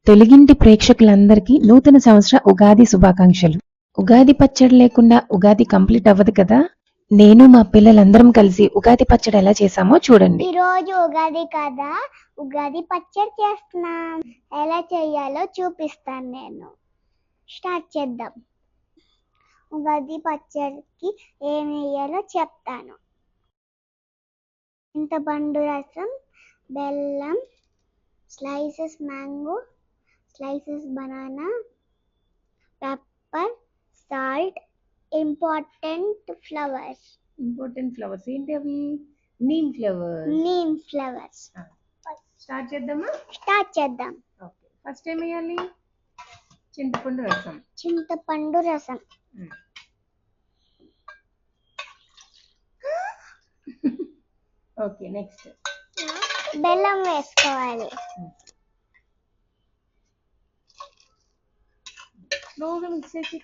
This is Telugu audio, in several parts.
తెలుగింటి ప్రేక్షకులందరికీ నూతన సంవత్సర ఉగాది శుభాకాంక్షలు. ఉగాది పచ్చడి లేకుండా ఉగాది కంప్లీట్ అవ్వదు కదా. నేను మా పిల్లలందరం కలిసి ఉగాది పచ్చడి ఎలా చేసామో చూడండి. ఈ రోజు ఉగాది కదా, ఉగాది పచ్చడి చేస్తున్నాం. ఎలా చేయాలో చూపిస్తాను. నేను స్టార్ట్ చేద్దాం. ఉగాది పచ్చడికి ఏం వేయాలో చెప్తాను. చింతపండు రసం, బెల్లం, slices mango, slices banana, pepper, salt, important flowers ఏంటి అవి? Neem flowers. స్టార్ట్ చేద్దాం. ఓకే, ఫస్ట్ ఏం వేయాలి? చింతపండు రసం. ఓకే, నెక్స్ట్ బెల్లం వేసుకోవాలి. స్లోగా మిక్స్ చేసి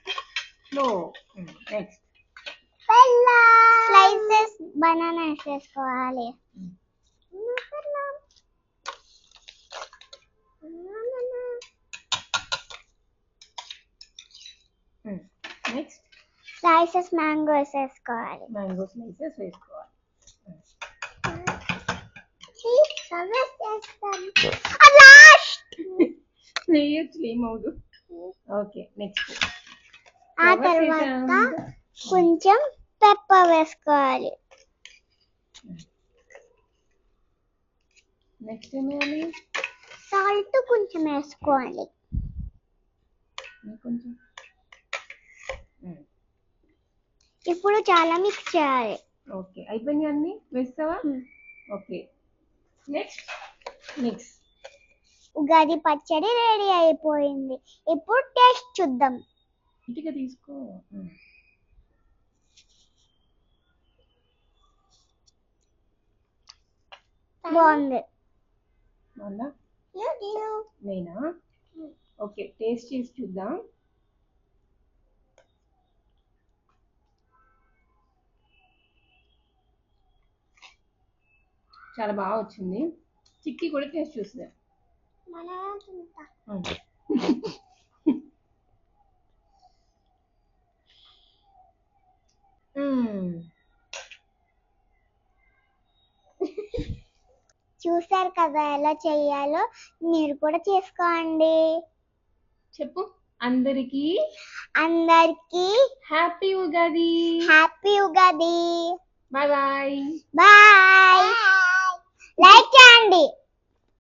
నెక్స్ట్ స్లైసెస్ బనానా వేసుకోవాలి. నెక్స్ట్ స్లైసెస్ మ్యాంగో వేసుకోవాలి. ఏమవుదు. ఓకే, నెక్స్ట్ ఆ తర్వాత కొంచెం పెప్పర్ వేసుకోవాలి. నెక్స్ట్ ఏమేయాలి? సాల్ట్ కొంచెం వేసుకోవాలి. ఇప్పుడు చాలా మిక్స్ చేయాలి. ఓకే, అయిపోయినాయి అన్ని వేస్తావా? ఓకే, నెక్స్ట్ ఉగాది పచ్చడి రెడీ అయిపోయింది. ఇప్పుడు టేస్ట్ చూద్దాం. ఇంటిగా తీసుకో. బాగుంది. నేనా? ఓకే, టేస్ట్ చేసి చూద్దాం. చాలా బాగా వచ్చింది. చిక్కి కూడా టేస్ట్ చూస్తా. చూసారు కదా ఎలా చేయాలో, మీరు కూడా చేసుకోండి. చెప్పు అందరికి happy Ugadi. Bye bye. Like చేయండి.